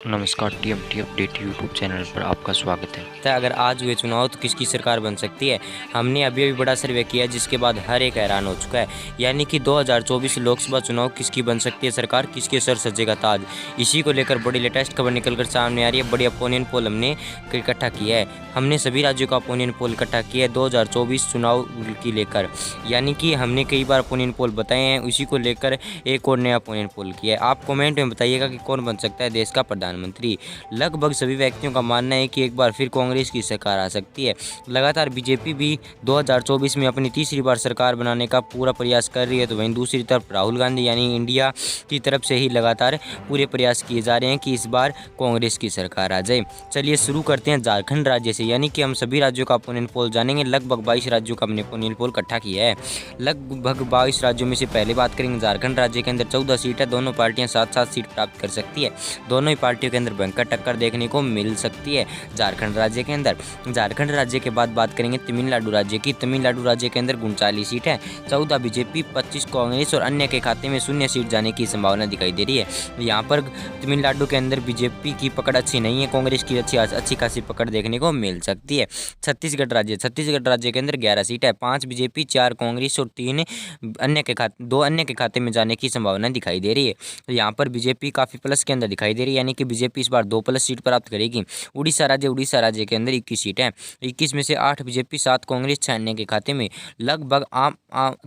नमस्कार, TMT update YouTube channel पर आपका स्वागत है। अगर आज हुए चुनाव तो किसकी सरकार बन सकती है। हमने अभी बड़ा सर्वे किया जिसके बाद हर एक हैरान हो चुका है। यानी कि 2024 लोकसभा चुनाव किसकी बन सकती है सरकार, किसके सर सजेगा ताज। इसी को लेकर बड़ी लेटेस्ट खबर निकलकर सामने आ रही है। बड़ी ओपिनियन पोल हमने इकट्ठा किया है। हमने सभी राज्यों का ओपिनियन पोल इकट्ठा किया है 2024 चुनाव की लेकर। यानी कि हमने कई बार ओपिनियन पोल बताए हैं, उसी को लेकर एक और नया ओपिनियन पोल किया है। आप कमेंट में बताइएगा कि कौन बन सकता है देश का प्रधानमंत्री। लगभग सभी व्यक्तियों का मानना है कि एक बार फिर कांग्रेस की सरकार आ सकती है। लगातार बीजेपी भी 2024 में अपनी तीसरी बार सरकार बनाने का पूरा प्रयास कर रही है, तो वहीं दूसरी तरफ राहुल गांधी यानी इंडिया की तरफ से ही लगातार पूरे प्रयास किए जा रहे हैं कि इस बार कांग्रेस की सरकार आ जाए। चलिए शुरू करते हैं झारखंड राज्य से। यानी कि हम सभी राज्यों का ओपिनियन पोल जानेंगे। लगभग 22 राज्यों का हमने ओपिनियन पोल इकट्ठा किया है। लगभग 22 राज्यों में से पहले बात करेंगे झारखंड राज्य के अंदर 14 सीट है। दोनों पार्टियां 7-7 सीट प्राप्त कर सकती है। दोनों ही पार्टियों के अंदर भयंकर टक्कर देखने को मिल सकती है झारखंड राज्य के अंदर। झारखंड राज्य के बाद बात करेंगे तमिलनाडु राज्य की। तमिलनाडु राज्य के अंदर 39 सीट है। 14 बीजेपी, 25 कांग्रेस और अन्य के खाते में 0 सीट जाने की संभावना दिखाई दे रही है। यहाँ पर तमिलनाडु के अंदर बीजेपी की पकड़ अच्छी नहीं है, कांग्रेस की अच्छी खासी पकड़ देखने को मिल सकती है। छत्तीसगढ़ राज्य के अंदर 11 सीट है। 5 बीजेपी, 4 कांग्रेस और 2 अन्य के खाते में जाने की संभावना दिखाई दे रही है। तो यहाँ पर बीजेपी काफ़ी प्लस के अंदर दिखाई दे रही है। यानी कि बीजेपी इस बार 2 प्लस सीट प्राप्त करेगी। उड़ीसा राज्य के अंदर 21 सीट है। 21 में से 8 बीजेपी, 7 कांग्रेस, 6 अन्य के खाते में। लगभग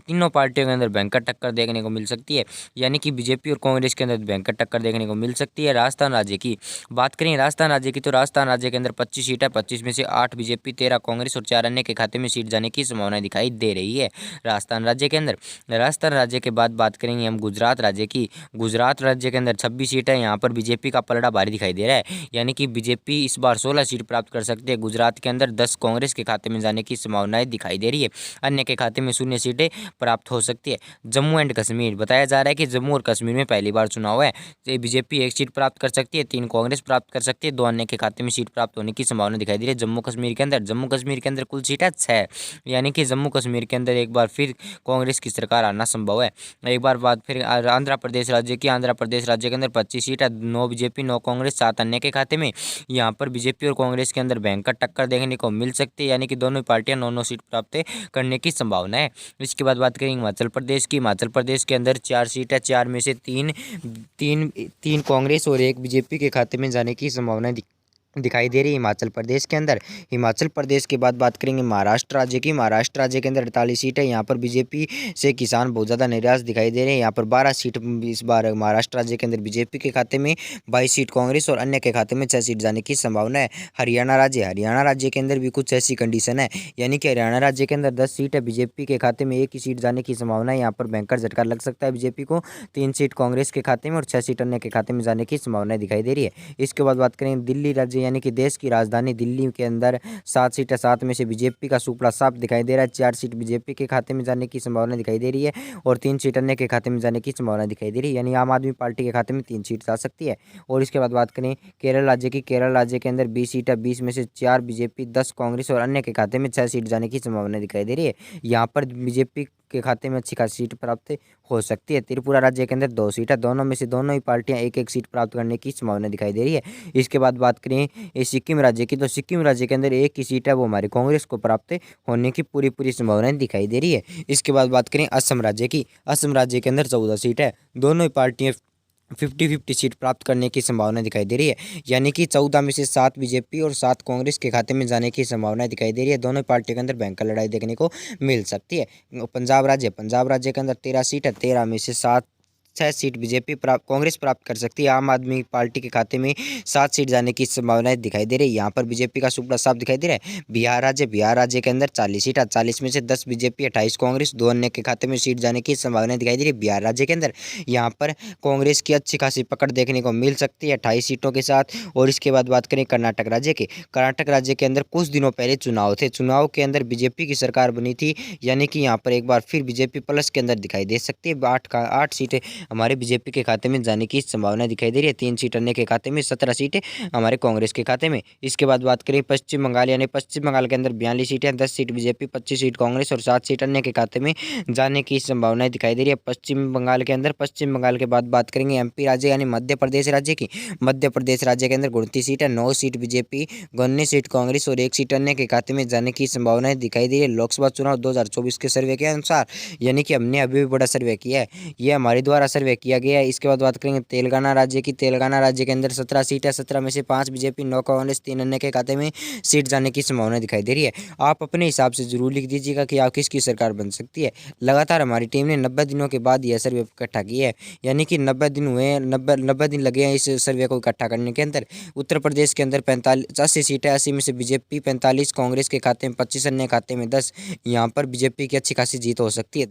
तीनों पार्टियों के अंदर भयंकर टक्कर देखने को मिल सकती है। यानी कि बीजेपी और कांग्रेस के अंदर भयंकर टक्कर देखने को मिल सकती है। राजस्थान राज्य की बात करें, राजस्थान राज्य की, तो राजस्थान राज्य के अंदर 25 सीट है। 25 में से 8 बीजेपी, 13 कांग्रेस और 4 अन्य के खाते में सीट जाने की संभावना दिखाई दे रही है राजस्थान राज्य के अंदर। राजस्थान राज्य के बाद बात करेंगे हम गुजरात राज्य की। गुजरात राज्य के अंदर 26 सीट है। यहाँ पर बीजेपी का पलड़ा भारी दिखाई दे रहा है। यानी कि बीजेपी इस बार 16 सीट प्राप्त कर सकती है। गुजरात के अंदर 10 कांग्रेस के खाते में जाने की संभावनाएं दिखाई दे रही है। अन्य के खाते में 0 सीटें प्राप्त हो सकती है। जम्मू एंड कश्मीर, बताया जा रहा है कि जम्मू और कश्मीर में पहली बार चुनाव है। बीजेपी 1 सीट प्राप्त कर सकती है, 3 कांग्रेस प्राप्त कर सकती है, 2 अन्य के खाते में सीट प्राप्त होने की संभावना दिखाई दे रही है। जम्मू कश्मीर के अंदर कुल सीट है 6। यानी कि जम्मू कश्मीर के अंदर एक बार फिर कांग्रेस की सरकार आना संभव है। एक बार बात फिर आंध्र प्रदेश राज्य की। आंध्र प्रदेश राज्य के अंदर 25 सीट है। 9 बीजेपी, 9 कांग्रेस, 7 अन्य के खाते में। यहाँ पर बीजेपी और कांग्रेस के अंदर भयंकर टक्कर देखने को मिल सकती है। यानी कि दोनों पार्टियां 9-9 सीट प्राप्त करने की संभावना है। इसके बाद बात करेंगे हिमाचल प्रदेश की। हिमाचल प्रदेश के अंदर 4 सीट है। 4 में से तीन कांग्रेस और 1 बीजेपी के खाते में जाने की संभावना दिखाई दे रही है हिमाचल प्रदेश के अंदर। हिमाचल प्रदेश के बाद बात करेंगे महाराष्ट्र राज्य की। महाराष्ट्र राज्य के अंदर 48 सीट है। यहाँ पर बीजेपी से किसान बहुत ज़्यादा निराश दिखाई दे रहे हैं। यहाँ पर 12 सीट इस बार महाराष्ट्र राज्य के अंदर बीजेपी के खाते में, 22 सीट कांग्रेस और अन्य के खाते में 6 सीट जाने की संभावना है। हरियाणा राज्य के अंदर भी कुछ ऐसी कंडीशन है। यानी कि हरियाणा राज्य के अंदर 10 सीट है। बीजेपी के खाते में 1 ही सीट जाने की संभावना है। यहाँ पर भयंकर झटका लग सकता है बीजेपी को। 3 सीट कांग्रेस के खाते में और 6 सीट अन्य के खाते में जाने की संभावना दिखाई दे रही है। इसके बाद बात करें दिल्ली राज्य, यानी कि देश की राजधानी दिल्ली के अंदर 7 सीट है। 7 में से बीजेपी का सुपड़ा साफ दिखाई दे रहा है। 4 सीट बीजेपी के खाते में जाने की संभावना दिखाई दे रही है और 3 सीट अन्य के खाते में जाने की संभावना दिखाई दे रही है। यानी आम आदमी पार्टी के खाते में 3 सीट जा सकती है। और इसके बाद बात करें केरल राज्य की। केरल राज्य के अंदर 20 सीट है। 20 में से 4 बीजेपी, 10 कांग्रेस और अन्य के खाते में 6 सीट जाने की संभावना दिखाई दे रही है। यहाँ पर बीजेपी के खाते में अच्छी खासी सीट प्राप्त हो सकती है। त्रिपुरा राज्य के अंदर 2 सीट है। दोनों में से दोनों ही पार्टियां 1-1 सीट प्राप्त करने की संभावना दिखाई दे रही है। इसके बाद बात करें सिक्किम राज्य की, तो सिक्किम राज्य के अंदर 1 ही सीट है, वो हमारी कांग्रेस को प्राप्त होने की पूरी संभावनाएं दिखाई दे रही है। इसके बाद बात करें असम राज्य की। असम राज्य के अंदर 14 सीट है। दोनों ही पार्टियां 50-50 सीट प्राप्त करने की संभावना दिखाई दे रही है। यानी कि 14 में से 7 बीजेपी और 7 कांग्रेस के खाते में जाने की संभावना दिखाई दे रही है। दोनों पार्टियों के अंदर भयंकर लड़ाई देखने को मिल सकती है। पंजाब राज्य के अंदर 13 सीट है। 13 में से 6 सीट बीजेपी कांग्रेस प्राप्त कर सकती है। आम आदमी पार्टी के खाते में 7 सीट जाने की संभावनाएं दिखाई दे रही है। यहाँ पर बीजेपी का सुपड़ा साफ दिखाई दे रहा है। बिहार राज्य के अंदर 40 सीट है। 40 में से 10 बीजेपी, 28 कांग्रेस, 2 अन्य के खाते में सीट जाने की संभावनाएं दिखाई दे रही है बिहार राज्य के अंदर। यहाँ पर कांग्रेस की अच्छी खासी पकड़ देखने को मिल सकती है 28 सीटों के साथ। और इसके बाद बात करें कर्नाटक राज्य के। कर्नाटक राज्य के अंदर कुछ दिनों पहले चुनाव थे। चुनाव के अंदर बीजेपी की सरकार बनी थी। यानी कि यहाँ पर एक बार फिर बीजेपी प्लस के अंदर दिखाई दे सकती है। 8 सीटें हमारे बीजेपी के खाते में जाने की संभावना दिखाई दे रही है। 3 सीट अन्य के खाते में, 17 सीटें हमारे कांग्रेस के खाते में। इसके बाद बात करें पश्चिम बंगाल, यानी पश्चिम बंगाल के अंदर 42 सीटें, 10 सीट बीजेपी, 25 सीट कांग्रेस और 7 सीट अन्य के खाते में जाने की संभावनाएं दिखाई दे रही है पश्चिम बंगाल के अंदर। पश्चिम बंगाल के बाद बात करेंगे एमपी राज्य यानी मध्य प्रदेश राज्य की। मध्य प्रदेश राज्य के अंदर 29 सीट है, 9 सीट बीजेपी, 19 सीट कांग्रेस और 1 सीट अन्य के खाते में जाने की संभावनाएं दिखाई दे रही है लोकसभा चुनाव 2024 के सर्वे के अनुसार, यानी कि हमने अभी भी बड़ा सर्वे किया है, यह हमारे द्वारा सर्वे किया गया है। इसके बाद बात करेंगे तेलंगाना राज्य की। तेलंगाना राज्य के अंदर 17 सीट है, 17 में से 5 बीजेपी, 9 कांग्रेस, 3 अन्य के खाते में सीट जाने की संभावना दिखाई दे रही है। आप अपने हिसाब से जरूर लिख दीजिएगा कि आप किसकी सरकार बन सकती है। लगातार हमारी टीम ने 90 दिनों के बाद यह सर्वे इकट्ठा किया है, यानी कि 90 दिन हुए, 90 दिन लगे हैं इस सर्वे को इकट्ठा करने के अंदर। उत्तर प्रदेश के अंदर 80 सीटें, 80 में से बीजेपी 45, कांग्रेस के खाते में 25, अन्य खाते में 10। यहाँ पर बीजेपी की अच्छी खासी जीत हो सकती है।